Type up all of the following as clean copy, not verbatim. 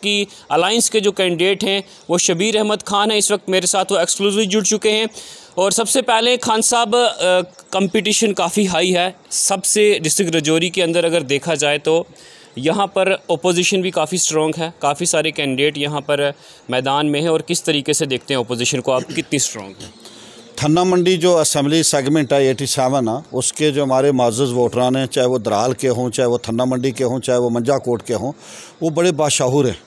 की अलाइंस के जो कैंडिडेट हैं वो शबीर अहमद खान है, इस वक्त मेरे साथ वो एक्सक्लूसिव जुड़ चुके हैं। और सबसे पहले खान साहब, कंपटीशन काफ़ी हाई है सबसे डिस्ट्रिक्ट राजौरी के अंदर अगर देखा जाए तो यहाँ पर ओपोजिशन भी काफ़ी स्ट्रॉन्ग है, काफ़ी सारे कैंडिडेट यहाँ पर मैदान में हैं। और किस तरीके से देखते हैं ओपोजिशन को आप, कितनी स्ट्रॉन्ग है? थन्ना मंडी जो असम्बली सेगमेंट है 87 है, उसके जो हमारे माज़ज़ वोटरान हैं, चाहे वो दराल के हों, चाहे वो थन्ना मंडी के हों, चाहे वो मंजाकोट के हों, वो बड़े बाशऊर हैं।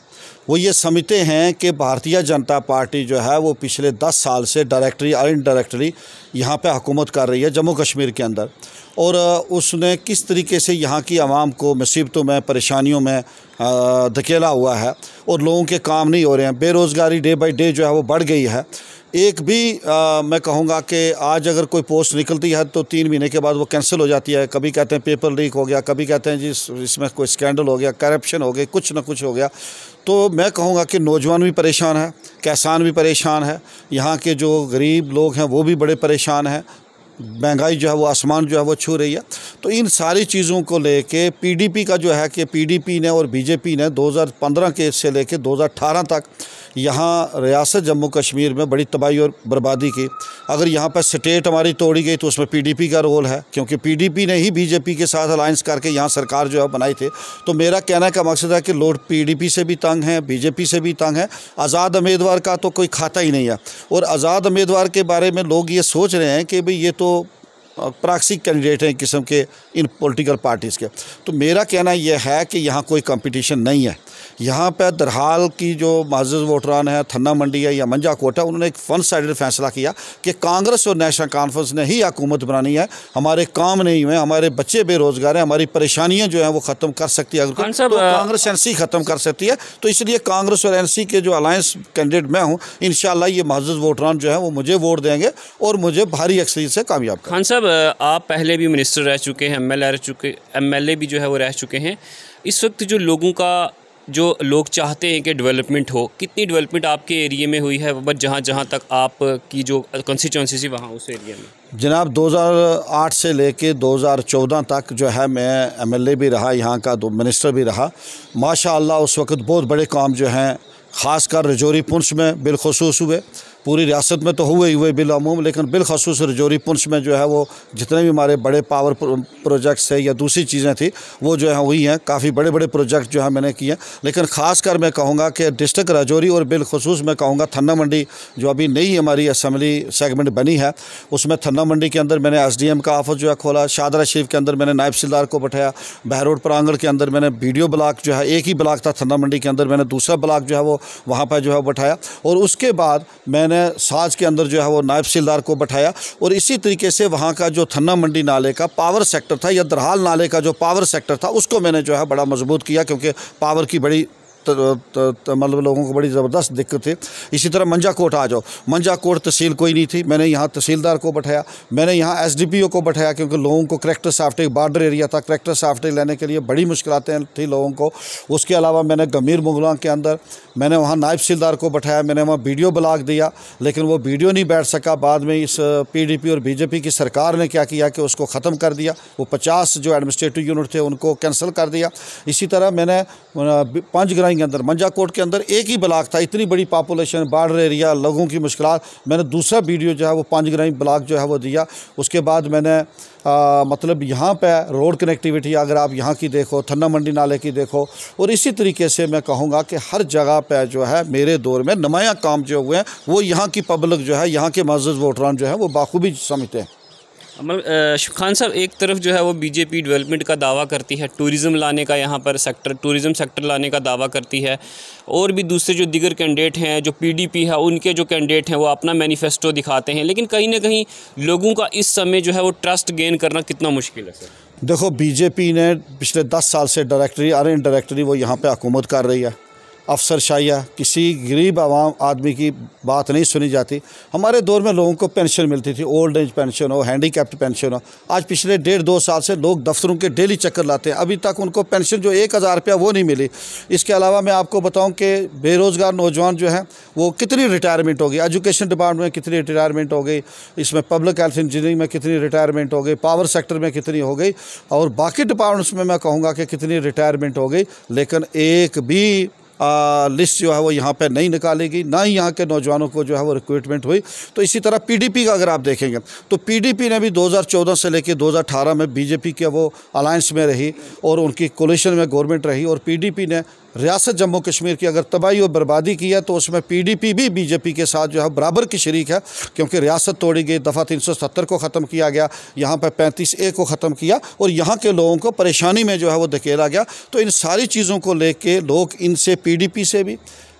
वो ये समझते हैं कि भारतीय जनता पार्टी जो है वो पिछले 10 साल से डायरेक्टली और इनडायरेक्टली यहाँ पे हुकूमत कर रही है जम्मू कश्मीर के अंदर। और उसने किस तरीके से यहाँ की आवाम को मुसीबतों में, परेशानियों में धकेला हुआ है और लोगों के काम नहीं हो रहे हैं। बेरोज़गारी डे बाई डे जो है वो बढ़ गई है। एक भी मैं कहूँगा कि आज अगर कोई पोस्ट निकलती है तो 3 महीने के बाद वो कैंसिल हो जाती है। कभी कहते हैं पेपर लीक हो गया, कभी कहते हैं जी इसमें कोई स्कैंडल हो गया, करप्शन हो गई, कुछ ना कुछ हो गया। तो मैं कहूँगा कि नौजवान भी परेशान है, किसान भी परेशान है, यहाँ के जो गरीब लोग हैं वो भी बड़े परेशान हैं। महंगाई जो है वो आसमान जो है वो छू रही है। तो इन सारी चीज़ों को लेके पीडीपी का जो है कि पीडीपी ने और बीजेपी ने 2015 के से लेके 2018 तक यहाँ रियासत जम्मू कश्मीर में बड़ी तबाही और बर्बादी की। अगर यहाँ पर स्टेट हमारी तोड़ी गई तो उसमें पीडीपी का रोल है, क्योंकि पीडीपी ने ही बीजेपी के साथ अलायंस करके यहाँ सरकार जो है बनाई थी। तो मेरा कहने का मकसद है कि लोग पीडीपी से भी तंग हैं, बीजेपी से भी तंग हैं। आज़ाद उम्मीदवार का तो कोई खाता ही नहीं है। और आज़ाद उम्मीदवार के बारे में लोग ये सोच रहे हैं कि भाई ये तो प्रॉक्सी कैंडिडेट हैं किस्म के इन पॉलिटिकल पार्टीज़ के। तो मेरा कहना यह है कि यहाँ कोई कंपटीशन नहीं है। यहाँ पर दरहाल की जो माज़ज़ वोटरान है, थन्ना मंडी है या मंजाकोट है, उन्होंने एक वन साइडेड फैसला किया कि कांग्रेस और नेशनल कॉन्फ्रेंस ने ही हुकूमत बनानी है, हमारे काम नहीं हुए, हमारे बच्चे बेरोज़गार हैं, हमारी परेशानियाँ जो हैं वो ख़त्म कर सकती है अगर तो कांग्रेस एनसी ख़त्म कर सकती है। तो इसलिए कांग्रेस और एनसी के जो अलायंस कैंडिडेट मैं हूँ, इंशाअल्लाह ये माज़ज़ वोटरान जो है वो मुझे वोट देंगे और मुझे भारी अक्सरियत से कामयाब। खान साहब, आप पहले भी मिनिस्टर रह चुके हैं, एमएलए भी जो है वो रह चुके हैं। इस वक्त जो लोगों का जो लोग चाहते हैं कि डेवलपमेंट हो, कितनी डेवलपमेंट आपके एरिया में हुई है? बस जहाँ तक आपकी जो कंस्टिट्यूंसी वहाँ उस एरिया में जनाब 2008 से लेके 2014 तक जो है मैं एमएलए भी रहा, यहाँ का मिनिस्टर भी रहा। माशाअल्लाह उस वक्त बहुत बड़े काम जो हैं ख़ासकर राजौरी पुंछ में बिलखसूस हुए। पूरी रियासत में तो हुए बिलअमूम, लेकिन बिलखसूस राजौरी पुंछ में जो है वो जितने भी हमारे बड़े पावर प्रोजेक्ट्स है या दूसरी चीज़ें थी वो जो है हुई हैं। काफ़ी बड़े बड़े प्रोजेक्ट जो है मैंने किए। लेकिन ख़ासकर मैं कहूँगा कि डिस्ट्रिक्ट राजौरी और बिलखसूस मैं कहूँगा थन्ना मंडी जो अभी नई हमारी असम्बली सेगमेंट बनी है, उसमें थन्ना मंडी के अंदर मैंने SDM का ऑफिस जो है खोला। शादरा शरीफ के अंदर मैंने नायब तहसीलदार को बैठाया। बहरोड प्रांगण के अंदर मैंने BDO ब्लॉक जो है, एक ही ब्लॉक था थन्ना मंडी के अंदर, मैंने दूसरा ब्लॉक जो है वो वहाँ पर जो है बैठाया। और उसके बाद मैंने साज के अंदर जो है वो नायब तहसीलदार को बैठाया। और इसी तरीके से वहाँ का जो थन्ना मंडी नाले का पावर सेक्टर था या दरहाल नाले का जो पावर सेक्टर था उसको मैंने जो है बड़ा मजबूत किया, क्योंकि पावर की बड़ी मतलब लोगों को बड़ी ज़बरदस्त दिक्कत थी। इसी तरह मंजाकोट आ जाओ, मंजाकोट तहसील कोई नहीं थी, मैंने यहाँ तहसीलदार को बैठाया। मैंने यहाँ SDPO को बैठाया, क्योंकि लोगों को करैक्टर सॉफ्टवेयर, बॉर्डर एरिया था, करैक्टर सॉफ्टवेयर लेने के लिए बड़ी मुश्किलातें थी लोगों को। उसके अलावा मैंने गमीर मुगलों के अंदर मैंने वहाँ नायब तहसीलदार को बैठाया। मैंने वहाँ BDO ब्लॉक दिया, लेकिन वो BDO नहीं बैठ सका। बाद में इस PDP और BJP की सरकार ने क्या किया कि उसको ख़त्म कर दिया। वो 50 जो एडमिनिस्ट्रेटिव यूनिट थे उनको कैंसिल कर दिया। इसी तरह मैंने पंचग्राई के अंदर, मंजाकोट के अंदर एक ही ब्लॉक था, इतनी बड़ी पॉपुलेशन, बॉर्डर एरिया, लोगों की मुश्किलात, मैंने दूसरा BDO जो है वो पंचग्राई ब्लॉक जो है वो दिया। उसके बाद मैंने मतलब यहाँ पे रोड कनेक्टिविटी अगर आप यहाँ की देखो, थन्ना मंडी नाले की देखो, और इसी तरीके से मैं कहूँगा कि हर जगह पे जो है मेरे दौर में नुमायाँ काम जो हुए हैं वो यहाँ की पब्लिक जो है, यहाँ के माज़ज़ वोटरान जो है वो बाखूबी समझते हैं। खान साहब, एक तरफ जो है वो बीजेपी डेवलपमेंट का दावा करती है, टूरिज़्म लाने का यहाँ पर टूरिज़्म सेक्टर लाने का दावा करती है, और भी दूसरे जो दीगर कैंडिडेट हैं जो पीडीपी है उनके जो कैंडिडेट हैं वो अपना मैनिफेस्टो दिखाते हैं, लेकिन कहीं ना कहीं लोगों का इस समय जो है वो ट्रस्ट गेन करना कितना मुश्किल है सर? देखो, बीजेपी ने पिछले 10 साल से डायरेक्टली और इनडायरेक्टली वो यहाँ पे हुकूमत कर रही है। अफसरशाही, किसी गरीब आवाम आदमी की बात नहीं सुनी जाती। हमारे दौर में लोगों को पेंशन मिलती थी, ओल्ड एज पेंशन हो, हैंडीकैप्ड पेंशन हो। आज पिछले 1.5-2 साल से लोग दफ्तरों के डेली चक्कर लाते हैं, अभी तक उनको पेंशन जो 1000 रुपया वो नहीं मिली। इसके अलावा मैं आपको बताऊं कि बेरोज़गार नौजवान जो हैं वो कितनी रिटायरमेंट हो गई, एजुकेशन डिपार्टमेंट में कितनी रिटायरमेंट हो गई, इसमें पब्लिक हेल्थ इंजीनियरिंग में कितनी रिटायरमेंट हो गई, पावर सेक्टर में कितनी हो गई, और बाकी डिपार्टमेंट्स में मैं कहूँगा कि कितनी रिटायरमेंट हो गई। लेकिन एक भी लिस्ट जो है वो यहाँ पे नहीं निकाली गई, ना ही यहाँ के नौजवानों को जो है वो रिक्रूटमेंट हुई। तो इसी तरह पीडीपी का अगर आप देखेंगे तो पीडीपी ने भी 2014 से लेकर 2018 में बीजेपी के वो अलायंस में रही और उनकी कोलिशन में गवर्नमेंट रही, और पीडीपी ने रियासत जम्मू कश्मीर की अगर तबाही और बर्बादी की है तो उसमें पीडीपी भी बीजेपी के साथ जो है बराबर की शरीक है, क्योंकि रियासत तोड़ी गई, दफ़ा 370 को ख़त्म किया गया, यहाँ पर 35A को ख़त्म किया और यहाँ के लोगों को परेशानी में जो है वो धकेला गया। तो इन सारी चीज़ों को लेके लोग इनसे पीडीपी से भी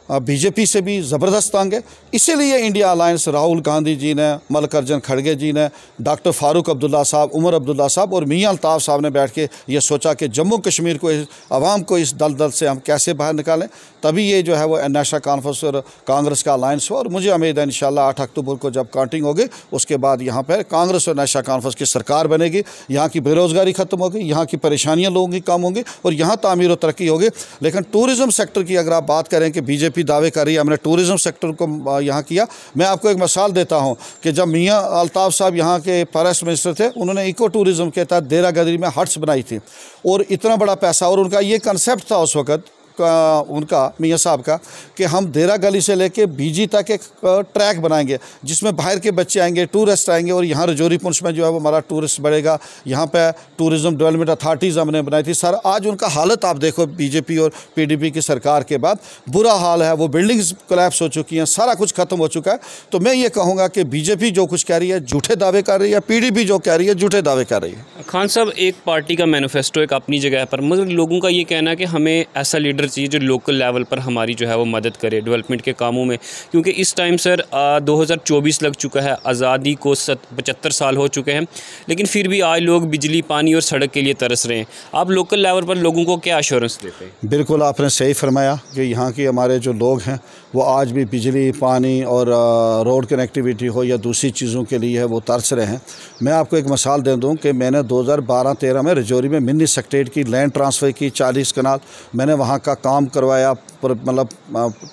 बीजेपी से भी ज़बरदस्त तंग है। इसीलिए इंडिया अलायंस राहुल गांधी जी ने, मल्लिकार्जुन खड़गे जी ने, डॉक्टर फारूक अब्दुल्ला साहब, उमर अब्दुल्ला साहब और मियां अल्ताफ़ साहब ने बैठ के ये सोचा कि जम्मू कश्मीर को, आवाम को इस दलदल से हम कैसे बाहर निकालें। तभी ये जो है वो नेशनल कॉन्फ्रेंस और कांग्रेस का अलायंस हुआ, और मुझे उम्मीद है इंशाल्लाह 8 अक्टूबर को जब काउंटिंग होगी उसके बाद यहाँ पर कांग्रेस और नेशनल कॉन्फ्रेंस की सरकार बनेगी। यहाँ की बेरोज़गारी ख़त्म होगी, यहाँ की परेशानियाँ लोगों की कम होंगी और यहाँ तामीर और तरक्की होगी। लेकिन टूरिज़म सेक्टर की अगर आप बात करें कि बीजेपी दावे कर रही है हमने टूरिज़म सेक्टर को यहाँ किया, मैं आपको एक मिसाल देता हूँ कि जब मियां अल्ताफ़ साहब यहाँ के फॉरेस्ट मिनिस्टर थे, उन्होंने इको टूरिज़म के तहत देरा गदरी में हट्स बनाई थी और इतना बड़ा पैसा, और उनका ये कंसेप्ट था उस वक़्त उनका मियां साहब का कि हम देरा गली से लेके बीजी तक एक ट्रैक बनाएंगे जिसमें बाहर के बच्चे आएंगे, टूरिस्ट आएंगे और यहाँ रजौरी पुंछ में जो है वो हमारा टूरिस्ट बढ़ेगा। यहाँ पे टूरिज़म डेवलपमेंट अथॉरिटीज़ हमने बनाई थी। सर आज उनका हालत आप देखो, बीजेपी और पीडीपी की सरकार के बाद बुरा हाल है, वो बिल्डिंग्स कोलैप्स हो चुकी हैं, सारा कुछ ख़त्म हो चुका है। तो मैं ये कहूँगा कि बीजेपी जो कुछ कह रही है झूठे दावे कर रही है, पीडीपी जो कह रही है झूठे दावे कर रही है। खान साहब, एक पार्टी का मैनिफेस्टो एक अपनी जगह पर, मगर लोगों का ये कहना है कि हमें ऐसा लीडर चाहिए जो लोकल लेवल पर हमारी जो है वो मदद करे डेवलपमेंट के कामों में, क्योंकि इस टाइम सर 2024 लग चुका है, आज़ादी को 75 साल हो चुके हैं, लेकिन फिर भी आज लोग बिजली, पानी और सड़क के लिए तरस रहे हैं। आप लोकल लेवल पर लोगों को क्या एश्योरेंस देते हैं? बिल्कुल आपने सही फरमाया कि यहाँ की हमारे जो लोग हैं वो आज भी बिजली, पानी और रोड कनेक्टिविटी हो या दूसरी चीज़ों के लिए है वो तरस रहे हैं। मैं आपको एक मिसाल दे दूँ कि मैंने 2012-13 में रजौरी में मिनी सेक्रेटेरिएट की लैंड ट्रांसफ़र की 40 कनाल, मैंने वहाँ का काम करवाया, मतलब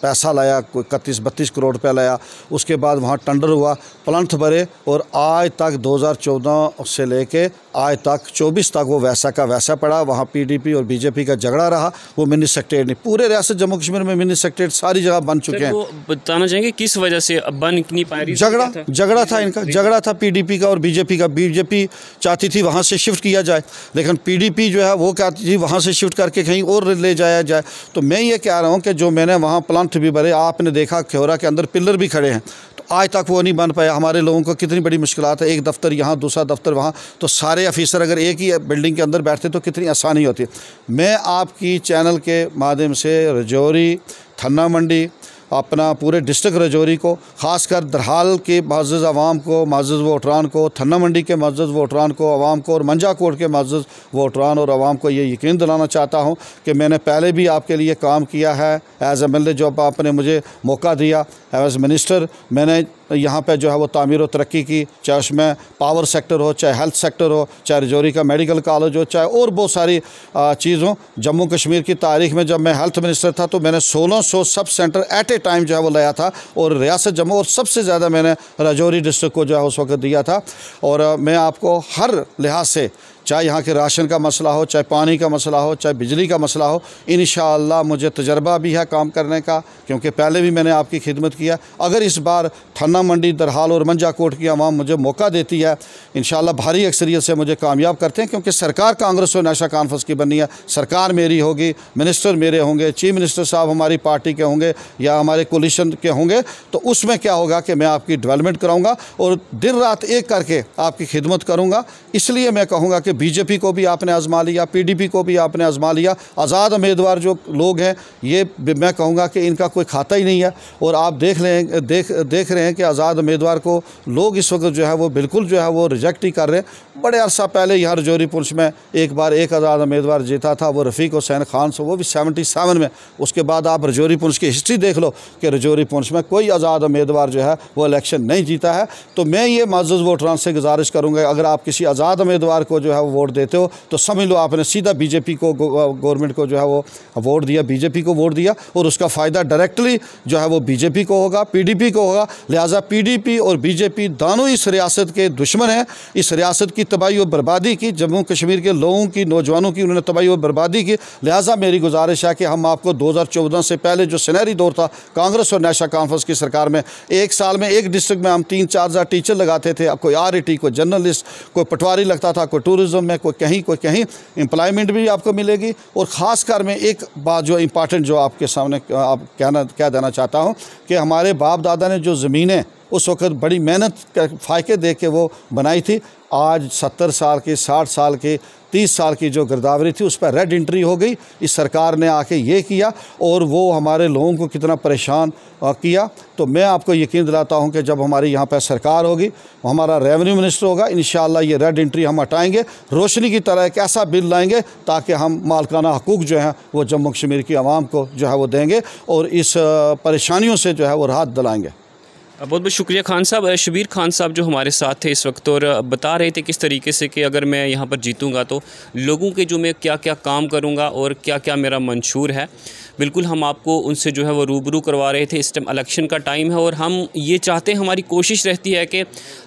पैसा लाया, कोई 31-32 करोड़ रुपया लाया। उसके बाद वहाँ टेंडर हुआ, प्लांट भरे और आज तक 2014 से लेके आज तक 24 तक वो वैसा का वैसा पड़ा। वहाँ पीडीपी और बीजेपी का झगड़ा रहा, वो मिनी सेक्रेटेरिएट नहीं, पूरे रियासत जम्मू कश्मीर में मिनी सेक्रेटेरिएट सारी जगह बन चुके हैं। वो बताना चाहेंगे किस वजह से बन नहीं पाए? झगड़ा था इनका, झगड़ा था पीडीपी का और बीजेपी का। बीजेपी चाहती थी वहाँ से शिफ्ट किया जाए, लेकिन पीडीपी जो है वो कहती थी वहाँ से शिफ्ट करके कहीं और ले जाया जाए। तो मैं ये कह रहा हूँ कि जो मैंने वहाँ प्लांट भी भरे, आपने देखा ख्योरा के अंदर पिलर भी खड़े हैं, तो आज तक वो नहीं बन पाया। हमारे लोगों को कितनी बड़ी मुश्किलात है, एक दफ्तर यहाँ, दूसरा दफ्तर वहाँ, तो सारे ऑफिसर अगर एक ही बिल्डिंग के अंदर बैठते तो कितनी आसानी होती। मैं आपकी चैनल के माध्यम से रजौरी, थन्ना मंडी, अपना पूरे डिस्ट्रिक्ट रजौरी को, ख़ासकर दरहाल के मअज़्ज़ज़ आवाम को, मअज़्ज़ज़ वोटरान को, थन्ना मंडी के मअज़्ज़ज़ वोटरान को, आवाम को और मंजा कोट के मअज़्ज़ज़ वोटरान और आवाम को ये यकीन दिलाना चाहता हूँ कि मैंने पहले भी आपके लिए काम किया है एज़ एमएलए, जो आपने मुझे मौका दिया एज़ मिनिस्टर, मैंने यहाँ पे जो है वो तामीर और तरक्की की, चाहे उसमें पावर सेक्टर हो, चाहे हेल्थ सेक्टर हो, चाहे रजौरी का मेडिकल कॉलेज हो, चाहे और बहुत सारी चीज़ हो। जम्मू कश्मीर की तारीख़ में जब मैं हेल्थ मिनिस्टर था तो मैंने 1600 sub centre at A time जो है वो लाया था, और रियासत जम्मू और सबसे ज़्यादा मैंने रजौरी डिस्ट्रिक्ट को जो है उस वक्त दिया था। और मैं आपको हर लिहाज से, चाहे यहाँ के राशन का मसला हो, चाहे पानी का मसला हो, चाहे बिजली का मसला हो, इंशाअल्लाह मुझे तजर्बा भी है काम करने का, क्योंकि पहले भी मैंने आपकी खिदमत किया। अगर इस बार थन्ना मंडी, दरहाल और मंजा कोट की आवाम मुझे मौका देती है, इंशाअल्लाह भारी अक्सरियत से मुझे कामयाब करते हैं, क्योंकि सरकार कांग्रेस और नेशनल कॉन्फ्रेंस की बननी है, सरकार मेरी होगी, मिनिस्टर मेरे होंगे, चीफ मिनिस्टर साहब हमारी पार्टी के होंगे या हमारे कोलिशन के होंगे। तो उसमें क्या होगा कि मैं आपकी डेवलपमेंट कराऊँगा और दिन रात एक करके आपकी खिदमत करूँगा। इसलिए मैं कहूँगा कि बीजेपी को भी आपने आजमा लिया, पीडीपी को भी आपने आजमा लिया, आज़ाद उम्मीदवार जो लोग हैं ये मैं कहूँगा कि इनका कोई खाता ही नहीं है। और आप देख रहे हैं कि आज़ाद उम्मीदवार को लोग इस वक्त जो है वो बिल्कुल जो है वो रिजेक्ट ही कर रहे हैं। बड़े अरसा पहले यहाँ रजौरी पुंछ में एक बार एक आज़ाद उम्मीदवार जीता था, वो रफ़ीक हुसैन खान से, वो भी 77 में। उसके बाद आप रजौरी पुंछ की हिस्ट्री देख लो कि रजौरी पुंछ में कोई आज़ाद उम्मीदवार जो है वो इलेक्शन नहीं जीता है। तो मैं ये मअज़्ज़ज़ वोटरान से गुजारिश करूँगा, अगर आप किसी आज़ाद उम्मीदवार को जो है वो वोट देते हो तो समझ लो आपने सीधा बीजेपी को, गवर्नमेंट को जो है वो वोट दिया, बीजेपी को वोट दिया, और उसका फ़ायदा डायरेक्ट डायरेक्टली जो है वो बीजेपी को होगा, पीडीपी को होगा। लिहाजा पीडीपी और बीजेपी दोनों इस रियासत के दुश्मन हैं। इस रियासत की तबाही और बर्बादी की, जम्मू कश्मीर के लोगों की, नौजवानों की उन्होंने तबाही और बर्बादी की। लिहाजा मेरी गुजारिश है कि हम आपको 2014 से पहले जो सुनहरी दौर था कांग्रेस और नेशनल कॉन्फ्रेंस की सरकार में, एक साल में एक डिस्ट्रिक्ट में हम 3-4 हज़ार टीचर लगाते थे। अब कोई RET, कोई जर्नलिस्ट, कोई पटवारी लगता था, कोई टूरिज़्म में, कोई कहीं एम्प्लॉयमेंट भी आपको मिलेगी। और ख़ासकर मैं एक बात जो इम्पॉर्टेंट जो आपके सामने आप कह देना चाहता हूँ कि हमारे बाप दादा ने जो ज़मीनें उस वक्त बड़ी मेहनत फायके दे के वो बनाई थी, आज 70 साल की, 60 साल की, 30 साल की जो गिरदावरी थी उस पर रेड एंट्री हो गई। इस सरकार ने आके ये किया और वो हमारे लोगों को कितना परेशान किया। तो मैं आपको यकीन दिलाता हूं कि जब हमारी यहाँ पर सरकार होगी, हमारा रेवेन्यू मिनिस्टर होगा, इंशाअल्लाह ये रेड एंट्री हम हटाएंगे, रोशनी की तरह एक ऐसा बिल लाएंगे ताकि हम मालकाना हकूक़ जो हैं वो जम्मू कश्मीर की आवाम को जो है वो देंगे और इस परेशानियों से जो है वो राहत दिलाएंगे। बहुत बहुत शुक्रिया खान साहब। शबीर खान साहब जो हमारे साथ थे इस वक्त और बता रहे थे किस तरीके से कि अगर मैं यहाँ पर जीतूँगा तो लोगों के जो मैं क्या क्या काम करूँगा और क्या क्या मेरा मंशूर है। बिल्कुल हम आपको उनसे जो है वो रूबरू करवा रहे थे। इस टाइम इलेक्शन का टाइम है और हम ये चाहते हैं, हमारी कोशिश रहती है कि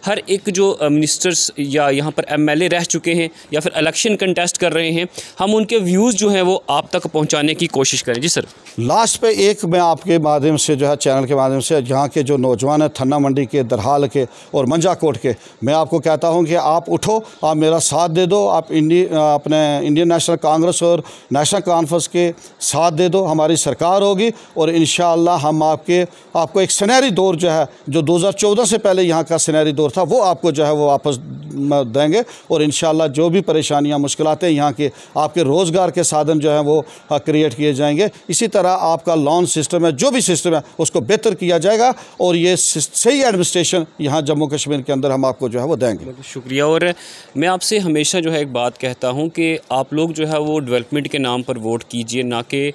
हर एक जो मिनिस्टर्स या यहाँ पर MLA रह चुके हैं या फिर इलेक्शन कंटेस्ट कर रहे हैं, हम उनके व्यूज़ जो हैं वो आप तक पहुँचाने की कोशिश करें। जी सर, लास्ट पे एक मैं आपके माध्यम से जो है चैनल के माध्यम से यहाँ के जो नौजवान हैं थन्ना मंडी के, दरहाल के और मंजाकोट के, मैं आपको कहता हूँ कि आप उठो, आप मेरा साथ दे दो, आप अपने इंडियन नेशनल कांग्रेस और नेशनल कॉन्फ्रेंस के साथ दे दो। हमारी सरकार होगी और इंशाअल्लाह हम आपको एक सुनहरी दौर जो है, जो 2014 से पहले यहाँ का सुनहरी दौर था, वो आपको जो है वो वापस देंगे और इंशाअल्लाह जो भी परेशानियाँ, मुश्किलातें यहाँ के, आपके रोज़गार के साधन जो हैं वो क्रिएट किए जाएंगे। इसी तरह आपका लोन सिस्टम है, जो भी सिस्टम है उसको बेहतर किया जाएगा और ये सही एडमिनिस्ट्रेशन यहाँ जम्मू कश्मीर के अंदर हम आपको जो है वो देंगे। बहुत शुक्रिया। और मैं आपसे हमेशा जो है एक बात कहता हूँ कि आप लोग जो है वो डेवलपमेंट के नाम पर वोट कीजिए, ना कि